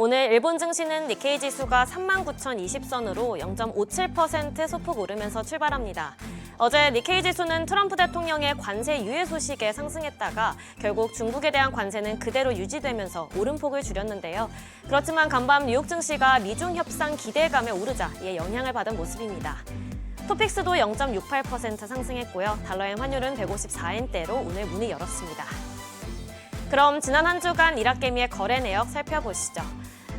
오늘 일본 증시는 니케이 지수가 39,020선으로 0.57% 소폭 오르면서 출발합니다. 어제 니케이 지수는 트럼프 대통령의 관세 유예 소식에 상승했다가 결국 중국에 대한 관세는 그대로 유지되면서 오름폭을 줄였는데요. 그렇지만 간밤 뉴욕 증시가 미중 협상 기대감에 오르자 이에 영향을 받은 모습입니다. 토픽스도 0.68% 상승했고요. 달러엔 환율은 154엔대로 오늘 문을 열었습니다. 그럼 지난 한 주간 일합개미의 거래 내역 살펴보시죠.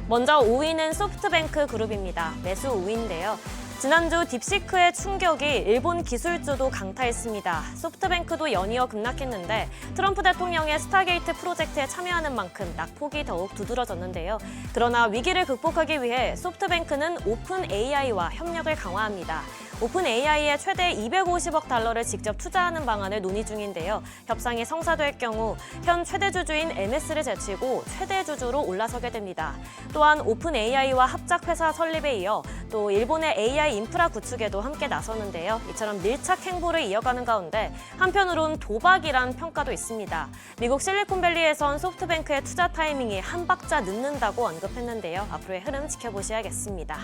먼저 5위는 소프트뱅크 그룹입니다. 매수 5위인데요. 지난주 딥시크의 충격이 일본 기술주도 강타했습니다. 소프트뱅크도 연이어 급락했는데 트럼프 대통령의 스타게이트 프로젝트에 참여하는 만큼 낙폭이 더욱 두드러졌는데요. 그러나 위기를 극복하기 위해 소프트뱅크는 오픈 AI와 협력을 강화합니다. 오픈 AI에 최대 250억 달러를 직접 투자하는 방안을 논의 중인데요. 협상이 성사될 경우 현 최대 주주인 MS를 제치고 최대 주주로 올라서게 됩니다. 또한 오픈 AI와 합작 회사 설립에 이어 또 일본의 AI 인프라 구축에도 함께 나서는데요. 이처럼 밀착 행보를 이어가는 가운데 한편으론 도박이란 평가도 있습니다. 미국 실리콘밸리에선 소프트뱅크의 투자 타이밍이 한 박자 늦는다고 언급했는데요. 앞으로의 흐름 지켜보셔야겠습니다.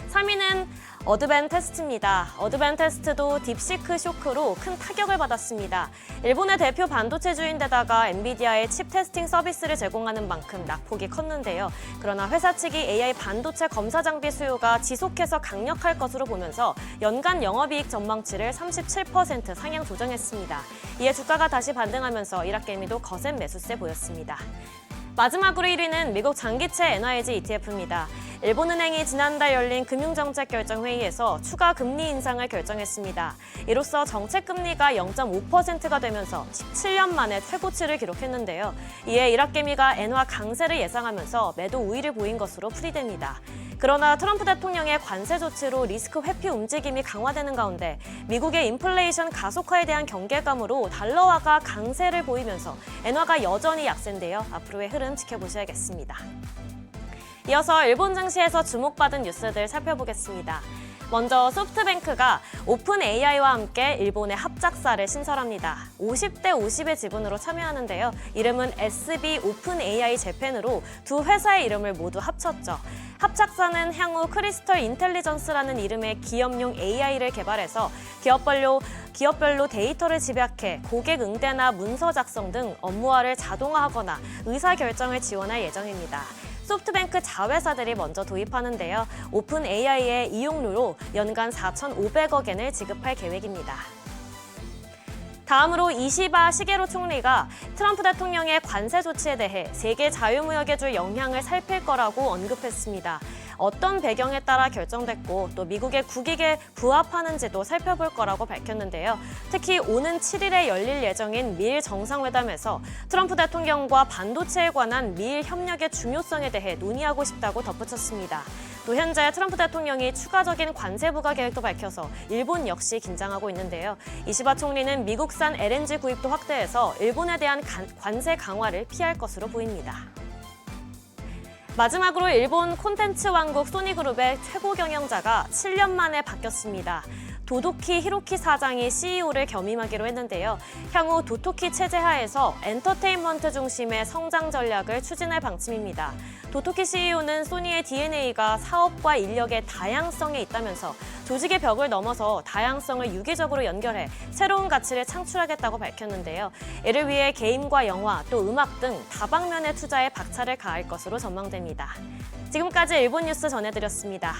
3위는 어드밴테스트입니다. 어드밴테스트도 딥시크 쇼크로 큰 타격을 받았습니다. 일본의 대표 반도체주인데다가 엔비디아의 칩 테스팅 서비스를 제공하는 만큼 낙폭이 컸는데요. 그러나 회사 측이 AI 반도체 검사 장비 수요가 지속해서 강력할 것으로 보면서 연간 영업이익 전망치를 37% 상향 조정했습니다. 이에 주가가 다시 반등하면서 일합개미도 거센 매수세 보였습니다. 마지막으로 1위는 미국 장기채 NYG ETF입니다. 일본은행이 지난달 열린 금융정책결정회의에서 추가 금리 인상을 결정했습니다. 이로써 정책금리가 0.5%가 되면서 17년 만에 최고치를 기록했는데요. 이에 일합개미가 엔화 강세를 예상하면서 매도 우위를 보인 것으로 풀이됩니다. 그러나 트럼프 대통령의 관세 조치로 리스크 회피 움직임이 강화되는 가운데 미국의 인플레이션 가속화에 대한 경계감으로 달러화가 강세를 보이면서 엔화가 여전히 약세인데요. 앞으로의 흐름 지켜보셔야겠습니다. 이어서 일본 증시에서 주목받은 뉴스들 살펴보겠습니다. 먼저 소프트뱅크가 오픈 AI와 함께 일본의 합작사를 신설합니다. 50대 50의 지분으로 참여하는데요. 이름은 SB 오픈 AI 재팬으로 두 회사의 이름을 모두 합쳤죠. 합작사는 향후 크리스털 인텔리전스라는 이름의 기업용 AI를 개발해서 기업별로 데이터를 집약해 고객 응대나 문서 작성 등 업무화를 자동화하거나 의사결정을 지원할 예정입니다. 소프트뱅크 자회사들이 먼저 도입하는데요. 오픈 AI의 이용료로 연간 4,500억엔을 지급할 계획입니다. 다음으로 이시바 시게루 총리가 트럼프 대통령의 관세 조치에 대해 세계 자유무역에 줄 영향을 살필 거라고 언급했습니다. 어떤 배경에 따라 결정됐고 또 미국의 국익에 부합하는지도 살펴볼 거라고 밝혔는데요. 특히 오는 7일에 열릴 예정인 미일 정상회담에서 트럼프 대통령과 반도체에 관한 미일 협력의 중요성에 대해 논의하고 싶다고 덧붙였습니다. 또 현재 트럼프 대통령이 추가적인 관세 부과 계획도 밝혀서 일본 역시 긴장하고 있는데요. 이시바 총리는 미국산 LNG 구입도 확대해서 일본에 대한 관세 강화를 피할 것으로 보입니다. 마지막으로 일본 콘텐츠 왕국 소니그룹의 최고 경영자가 7년 만에 바뀌었습니다. 도도키 히로키 사장이 CEO를 겸임하기로 했는데요. 향후 도토키 체제 하에서 엔터테인먼트 중심의 성장 전략을 추진할 방침입니다. 도토키 CEO는 소니의 DNA가 사업과 인력의 다양성에 있다면서 조직의 벽을 넘어서 다양성을 유기적으로 연결해 새로운 가치를 창출하겠다고 밝혔는데요. 이를 위해 게임과 영화, 또 음악 등 다방면의 투자에 박차를 가할 것으로 전망됩니다. 지금까지 일본 뉴스 전해드렸습니다.